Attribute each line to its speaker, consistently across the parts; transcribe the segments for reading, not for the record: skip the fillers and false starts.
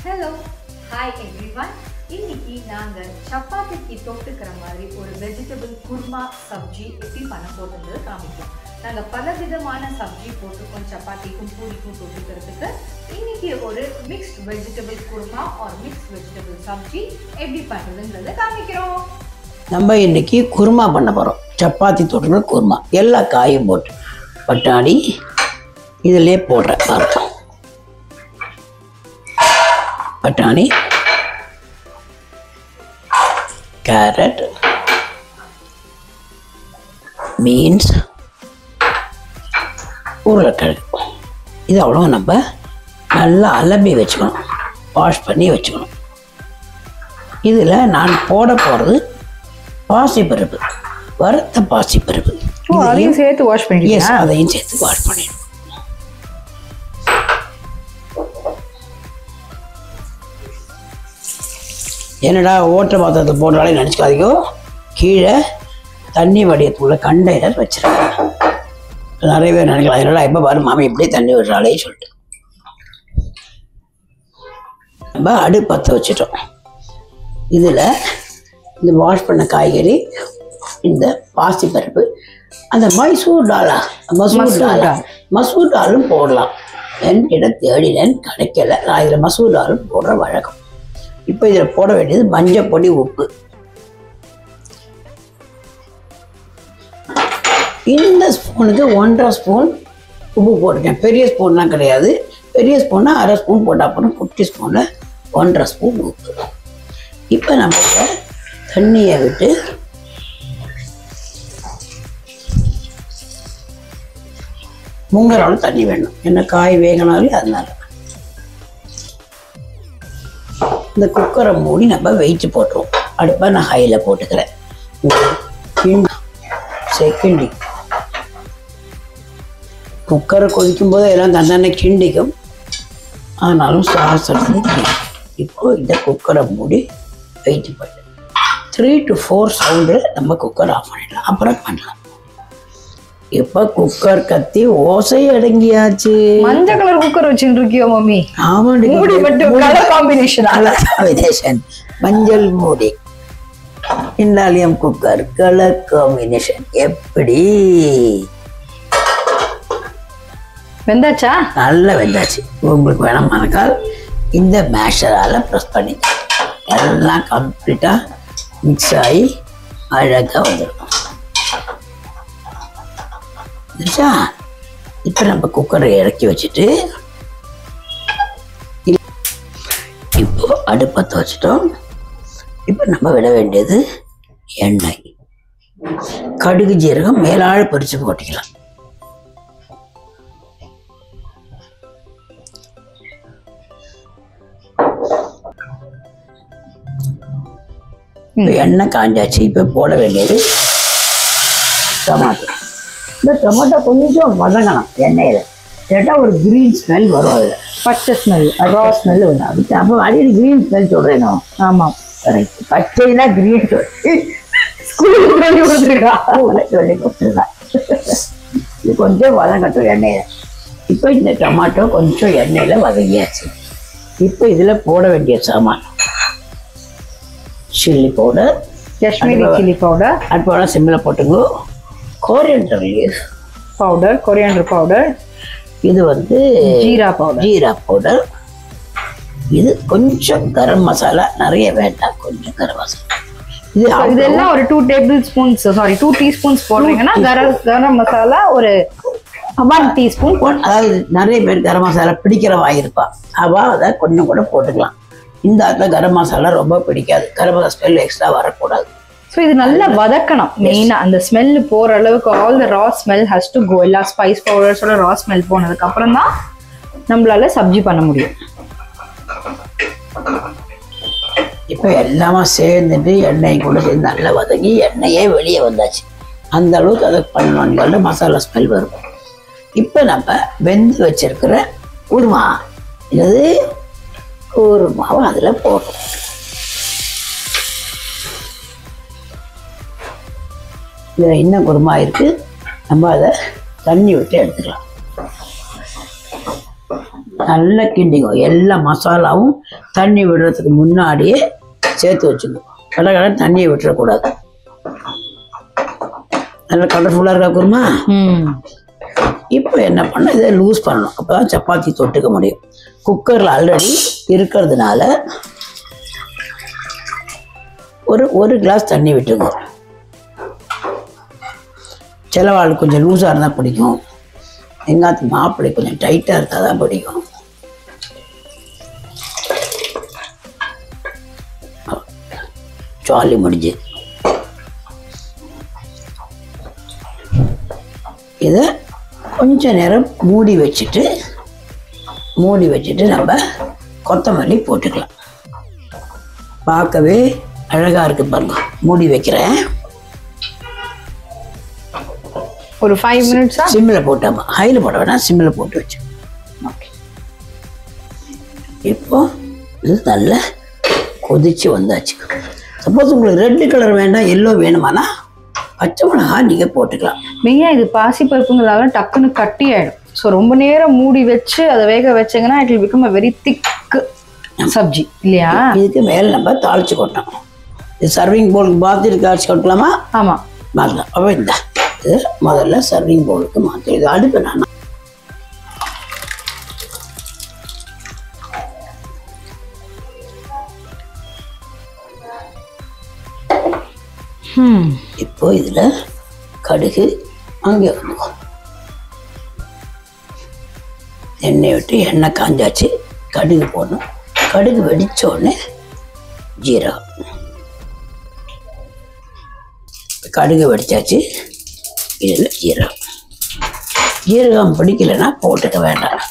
Speaker 1: Hello, hi everyone. இன்னைக்கு நாங்க சப்பாத்திக்கு தொட்டுக்கிற மாதிரி ஒரு வெஜிடபிள் குருமா சப்ஜி எப்படி பண்ண போறது காமிக்கிறோம். நாங்க பல விதமான சப்ஜி போட்டுக்கோம் சப்பாத்திக்கும் பூரிக்கும் தொட்டுக்கிறதுக்கு. இன்னைக்கு ஒரு mixed vegetable kurma or mixed vegetable sabzi எப்படி பண்றதுன்றத காமிக்கிறோம்.
Speaker 2: நம்ம இன்னைக்கு குருமா பண்ண போறோம். சப்பாத்தி தொட்டுக்கிற குருமா எல்லா காயும் போட்டு பட்டாணி இதிலே போடுறேன் பாருங்க. பட்டாணி, கேரட், பீன்ஸ், உருளைக்கிழங்கு இது அவ்வளோ நம்ம நல்லா அலம்பி வச்சுக்கணும், வாஷ் பண்ணி வச்சுக்கணும். இதில் நான் போட போகிறது பாசிப்பருப்பு, வறுத்த பாசிப்பருப்பு.
Speaker 1: அதையும் சேர்த்து வாஷ் பண்ணி
Speaker 2: அதையும் சேர்த்து வாஷ் பண்ணிடுவோம். என்னடா ஓட்ட பாத்திரத்தை போடுறாலே நினச்சிக்காதீங்க, கீழே தண்ணி வடியத்துக்குள்ள கண்டெய்னர் வச்சுருக்காங்க. நிறைய பேர் நினைக்கலாம் என்னடா எப்போ பாரு மாமி இப்படியே தண்ணி விடுறாளே சொல்லிட்டு. நம்ம அடுப்பு பற்ற வச்சுட்டோம். இதில் இந்த வாஷ் பண்ண காய்கறி, இந்த பாசிப்பருப்பு, அந்த மசூர் டாலும் போடலாம். என்கிட்ட தேடினேன் கிடைக்கல. நான் இதில் மசூர் டாலும் போடுற வழக்கம். இப்போ இதில் போட வேண்டியது மஞ்சள் பொடி, உப்பு. இந்த ஸ்பூனுக்கு 1.5 ஸ்பூன் உப்பு போட்டிருக்கேன். பெரிய ஸ்பூன்லாம் கிடையாது. பெரிய ஸ்பூன்னா 1/2 ஸ்பூன் போட்டால் போதும். குட்டி ஸ்பூனில் 1.5 ஸ்பூன் உப்பு. இப்போ நம்ம தண்ணியை விட்டு முங்குறாலும் தண்ணி வேணும், என்ன காய் வேகனாலே. அதனால இந்த குக்கரை மூடி நம்ம வெயிட்டு போட்டுருவோம். அடுப்பை நான் ஹையில் போட்டுக்கிறேன். செகண்டி குக்கரை கொதிக்கும் போது எல்லாம் தந்தானே கிண்டிக்கும், ஆனாலும் சாசம். இப்போ இந்த குக்கரை மூடி வெயிட்டு போட்டு 3 to 4 சவுண்டு நம்ம குக்கர் ஆஃப் பண்ணிடலாம். அப்புறம் பண்ணலாம். இப்ப குக்கர் கத்தி ஓசை அடங்கியாச்சு.
Speaker 1: மஞ்சள் கலர் குக்கர் வச்சுட்டு இருக்கியோ மம்மி?
Speaker 2: ஆமாடி,
Speaker 1: மூடி மட்டும் கலர்
Speaker 2: காம்பினேஷன். மஞ்சள் மூடி, இண்டாலியம் குக்கர், கலர் காம்பினேஷன். எப்படி
Speaker 1: வெந்தாச்சா?
Speaker 2: நல்லா வெந்தாச்சு. உங்களுக்கு வேணாமானக்கால் இந்த மேஷரால ப்ரெஸ் பண்ணி எல்லாம் கம்ப்ளீட்டா மிக்ஸ் ஆகி அழகா வந்துடும். இப்போ நம்ம குக்கரை இறக்கி வச்சுட்டு இப்போ அடுப்பத்தை வச்சுட்டோம். இப்போ நம்ம விட வேண்டியது எண்ணெய், கடுகு, ஜீரகம் மேலாழ பறிச்சு போட்டிக்கலாம். எண்ணெய் காஞ்சாச்சு. இப்போ போட வேண்டியது டொமாட்டோ. இந்த டொமாட்டோ கொஞ்சம் வதங்கணும் எண்ணெயில். கேட்டால் ஒரு கிரீன் ஸ்மெல் வரும். அதில் பச்சை ஸ்மெல், ரா ஸ்மெல் வரும். அதுக்கு அப்போ அடிக்கடி கிரீன் ஸ்மெல் சொல்கிறேன் நான். ஆமாம், கரெக்ட். பச்சைனா கிரீன் சொல்லி கொடுத்துருக்கா. இது கொஞ்சம் வதங்கட்டும் எண்ணெயில். இப்போ இந்த டொமாட்டோ கொஞ்சம் எண்ணெயில் வதங்கியாச்சு. இப்போ இதில் போட வேண்டிய சாமான் chilli powder,
Speaker 1: Kashmiri chilli powder.
Speaker 2: அடுப்பான சிம்மில் போட்டுங்க. Coriander leaf
Speaker 1: powder, coriander powder.
Speaker 2: இது வந்து
Speaker 1: ஜீரா பவுடர்.
Speaker 2: இது கொஞ்சம் கரம் மசாலா, நிறைய வேண்டாம், கொஞ்சம் கரம் மசாலா.
Speaker 1: இதெல்லாம் ஒரு 2 டீஸ்பூன்ஸ் போடுறீங்கன்னா கரம் மசாலா ஒரு 1 டீஸ்பூன்.
Speaker 2: அதாவது நிறைய பேர் கரம் மசாலா பிடிக்கிறவா இருப்பா, அவள் அதை கொஞ்சம் கூட போட்டுக்கலாம். இந்த இடத்துல கரம் மசாலா ரொம்ப பிடிக்காது, கரம் மசாலா ஸ்மெல் எக்ஸ்ட்ரா வரக்கூடாது.
Speaker 1: ஸோ இது நல்லா வதக்கணும். மெயினாக அந்த ஸ்மெல் போகிற அளவுக்கு all the raw smell has to go. எல்லா ஸ்பைஸ் பவுடர்ஸோட ரா ஸ்மெல் போனதுக்கு அப்புறம் தான் நம்மளால சப்ஜி பண்ண முடியும்.
Speaker 2: இப்போ எல்லாமே சேர்ந்துட்டு எண்ணெய் கூட சேர்ந்து நல்லா வதங்கி எண்ணெயே வெளியே வந்தாச்சு. அந்த அளவுக்கு அதை பண்ணணும்னு மசாலா ஸ்மெல் வரும். இப்போ நம்ம வெந்து வச்சிருக்கிற குருமா, இது குருமாவை அதில் போடுறோம். இதில் இன்னும் குருமா இருக்குது, நம்ம அதை தண்ணி விட்டு எடுத்துக்கலாம். நல்லா கிண்டிக்கோ. எல்லா மசாலாவும் தண்ணி விடுறதுக்கு முன்னாடியே சேர்த்து வச்சுக்கோ. கடை தண்ணியை விட்டுறக்கூடாது. நல்லா கலர்ஃபுல்லாக இருக்கா குருமா. இப்போ என்ன பண்ண, இதை லூஸ் பண்ணணும். அப்போ தான் சப்பாத்தி தொட்டுக்க முடியும். குக்கரில் ஆல்ரெடி இருக்கிறதுனால ஒரு கிளாஸ் தண்ணி விட்டுக்கோ. சிலவாள் கொஞ்சம் லூஸாக இருந்தால் பிடிக்கும். எங்காத்து மாப்பிள்ளை கொஞ்சம் டைட்டாக இருந்தால் தான் பிடிக்கும். ஜாலி முடிஞ்சு இதை கொஞ்ச நேரம் மூடி வச்சுட்டு நம்ம கொத்தமல்லி போட்டுக்கலாம். பார்க்கவே அழகாக இருக்குது பாருங்க. மூடி வைக்கிறேன்.
Speaker 1: ஒரு 5 minutes
Speaker 2: சிம்மில் போட்டாமா, ஹையில் போட வேணாம், சிம்மில் போட்டு வச்சு.
Speaker 1: ஓகே.
Speaker 2: இப்போ இது நல்லா கொதிச்சு வந்தாச்சு. சப்போஸ் உங்களுக்கு ரெட் கலர் வேண்டாம், எல்லோ வேணுமானா பச்சை மிளகா நீங்கள் போட்டுக்கலாம்.
Speaker 1: மெயினாக இது பாசிப்பருப்புங்கிறதால டக்குன்னு கட்டி ஆகிடும். ஸோ ரொம்ப நேரம் மூடி வச்சு அதை வேக வச்சிங்கன்னா it will become a very thick sabzi இல்லையா?
Speaker 2: இதுக்கு மேலே நம்ம தாளிச்சு கொட்டோம். இது சர்விங் பவுலுக்கு பாத்திரி தாளிச்சு கொட்டலாமா?
Speaker 1: ஆமாம்,
Speaker 2: மாற்றலாம். அப்போ இந்த இது முதல்ல சர்விங் பவுலுக்கு மாற்றி இது அடுப்பு நான் இப்போ இதில் கடுகு அங்கே வந்துக்கும். எண்ணெய் விட்டு எண்ணெய் காஞ்சாச்சு, கடுகு போடணும். கடுகு வெடித்த உடனே ஜீரகம். கடுகு வெடிச்சாச்சு, இதில் ஜீரகம் பிடிக்கலைன்னா போட்டுக்க வேண்டாம்.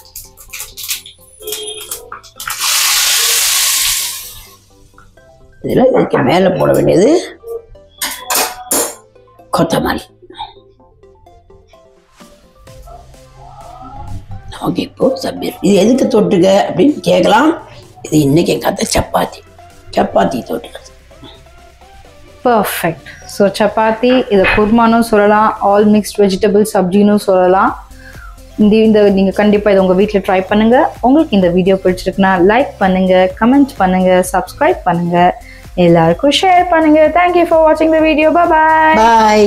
Speaker 2: இதில் இதுக்கு மேலே போட வேண்டியது கொத்தமல்லி. நமக்கு இப்போ சப்பீர் இது எதுக்கு தொட்டுக்க அப்படின்னு கேட்கலாம். இது இன்னைக்கு எங்காத்த சப்பாத்தி தொட்டுக்க.
Speaker 1: பர்ஃபெக்ட். ஸோ சப்பாத்தி, இதை குர்மானும் சொல்லலாம், ஆல் மிக்ஸ்ட் வெஜிடபிள் சப்ஜின்னு சொல்லலாம். இந்த நீங்கள் கண்டிப்பாக இதை உங்கள் வீட்டில் ட்ரை பண்ணுங்கள். உங்களுக்கு இந்த வீடியோ பிடிச்சிருக்குன்னா லைக் பண்ணுங்கள், கமெண்ட் பண்ணுங்கள், சப்ஸ்கிரைப் பண்ணுங்கள், எல்லாருக்கும் ஷேர் பண்ணுங்கள். தேங்க்யூ ஃபார் வாட்சிங் த வீடியோ. பாய்.